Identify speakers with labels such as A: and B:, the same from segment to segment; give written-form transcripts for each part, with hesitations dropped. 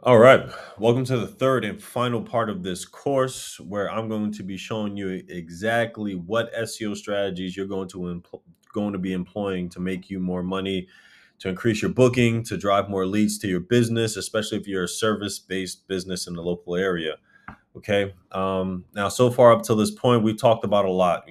A: All right, welcome to the third and final part of this course where I'm going to be showing you exactly what SEO strategies you're going to be employing to make you more money, to increase your booking, to drive more leads to your business, especially if you're a service-based business in the local area. Okay. Now, so far up till this point, we've talked about a lot.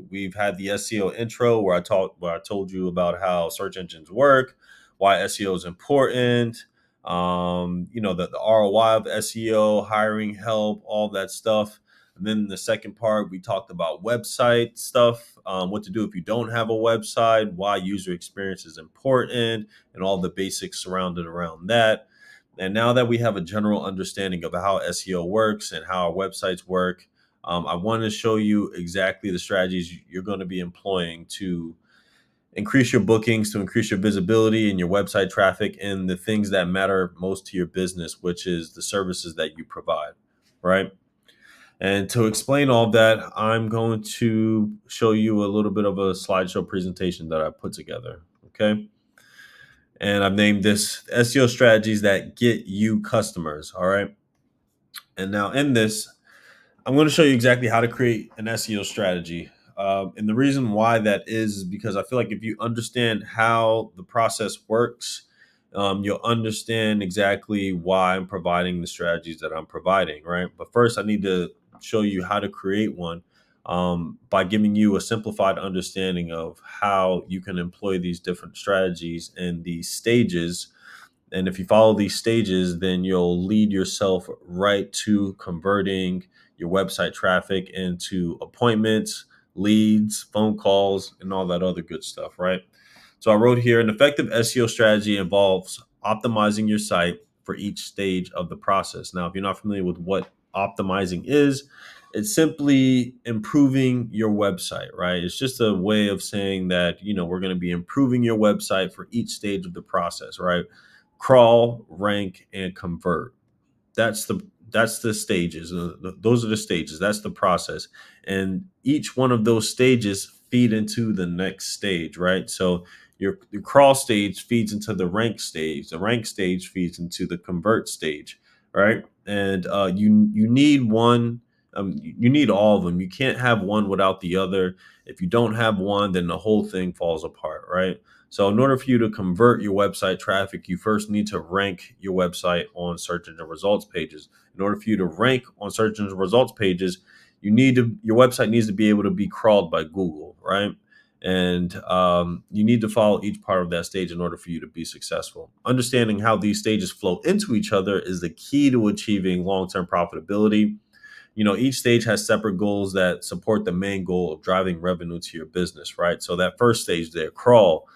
A: We've had the SEO intro where I told you about how search engines work, why SEO is important. The ROI of SEO, hiring help, all that stuff. And then the second part, we talked about website stuff, what to do if you don't have a website, why user experience is important, and all the basics surrounded around that. And now that we have a general understanding of how SEO works and how our websites work, I want to show you exactly the strategies you're going to be employing to increase your bookings, to increase your visibility and your website traffic, and the things that matter most to your business, which is the services that you provide, right? And to explain all that, I'm going to show you a little bit of a slideshow presentation that I put together. Okay. And I've named this SEO strategies that get you customers. All right. And now in this, I'm going to show you exactly how to create an SEO strategy. And the reason why that is because I feel like if you understand how the process works, you'll understand exactly why I'm providing the strategies that I'm providing, right? But first, I need to show you how to create one by giving you a simplified understanding of how you can employ these different strategies and these stages. And if you follow these stages, then you'll lead yourself right to converting your website traffic into appointments, leads, phone calls, and all that other good stuff, right? So I wrote here an effective SEO strategy involves optimizing your site for each stage of the process. Now, if you're not familiar with what optimizing is, it's simply improving your website, right? It's just a way of saying that, we're going to be improving your website for each stage of the process, right? Crawl, rank, and convert. That's the stages. Those are the stages. That's the process, and each one of those stages feed into the next stage, right? So your crawl stage feeds into the rank stage. The rank stage feeds into the convert stage, right? And you need one. You need all of them. You can't have one without the other. If you don't have one, then the whole thing falls apart, right? So in order for you to convert your website traffic, you first need to rank your website on search engine results pages. In order for you to rank on search engine results pages, your website needs to be able to be crawled by Google, right? And you need to follow each part of that stage in order for you to be successful. Understanding how these stages flow into each other is the key to achieving long-term profitability. Each stage has separate goals that support the main goal of driving revenue to your business, right? So that first stage there, crawl.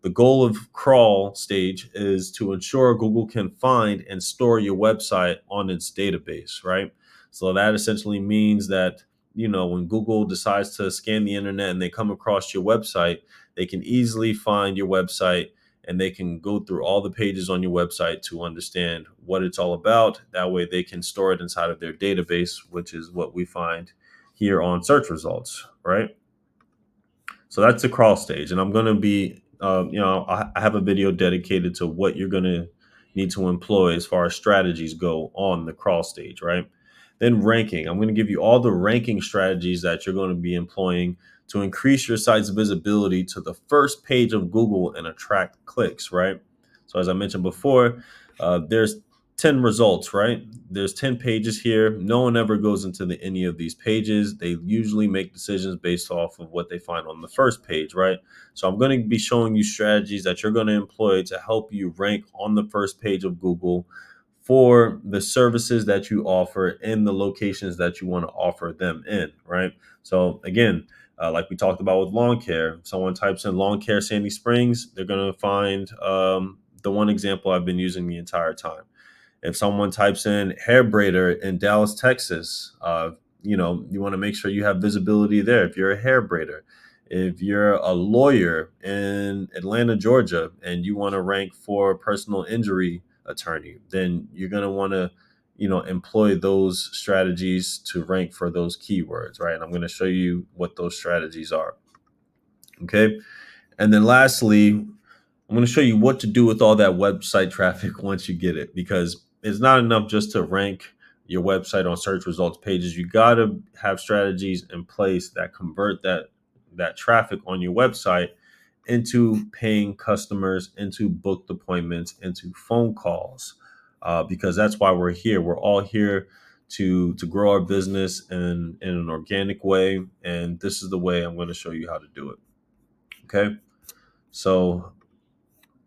A: The goal of crawl stage is to ensure Google can find and store your website on its database, right? So that essentially means that, when Google decides to scan the internet and they come across your website, they can easily find your website and they can go through all the pages on your website to understand what it's all about. That way they can store it inside of their database, which is what we find here on search results, right? So that's the crawl stage, and I'm going to be, I have a video dedicated to what you're going to need to employ as far as strategies go on the crawl stage, right? Then ranking. I'm going to give you all the ranking strategies that you're going to be employing to increase your site's visibility to the first page of Google and attract clicks, right? So as I mentioned before, there's 10 results, right? There's 10 pages here. No one ever goes into any of these pages. They usually make decisions based off of what they find on the first page, right? So I'm going to be showing you strategies that you're going to employ to help you rank on the first page of Google for the services that you offer in the locations that you want to offer them in, right? So again, like we talked about with lawn care, if someone types in lawn care Sandy Springs, they're going to find the one example I've been using the entire time. If someone types in hair braider in Dallas, Texas, you want to make sure you have visibility there. If you're a hair braider, if you're a lawyer in Atlanta, Georgia, and you want to rank for personal injury attorney, then you're going to want to, employ those strategies to rank for those keywords, right? And I'm going to show you what those strategies are. Okay. And then lastly, I'm going to show you what to do with all that website traffic once you get it, because it's not enough just to rank your website on search results pages. You got to have strategies in place that convert that traffic on your website into paying customers, into booked appointments, into phone calls, because that's why we're here. We're all here to grow our business in an organic way, and this is the way I'm going to show you how to do it. Okay, so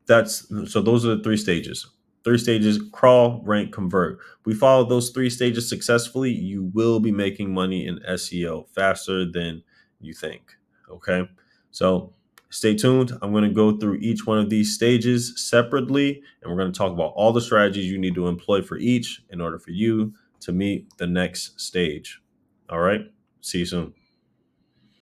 A: those are the three stages. Three stages: crawl, rank, convert. We follow those three stages successfully, you will be making money in SEO faster than you think. Okay, so stay tuned. I'm going to go through each one of these stages separately, and we're going to talk about all the strategies you need to employ for each in order for you to meet the next stage. All right, see you soon.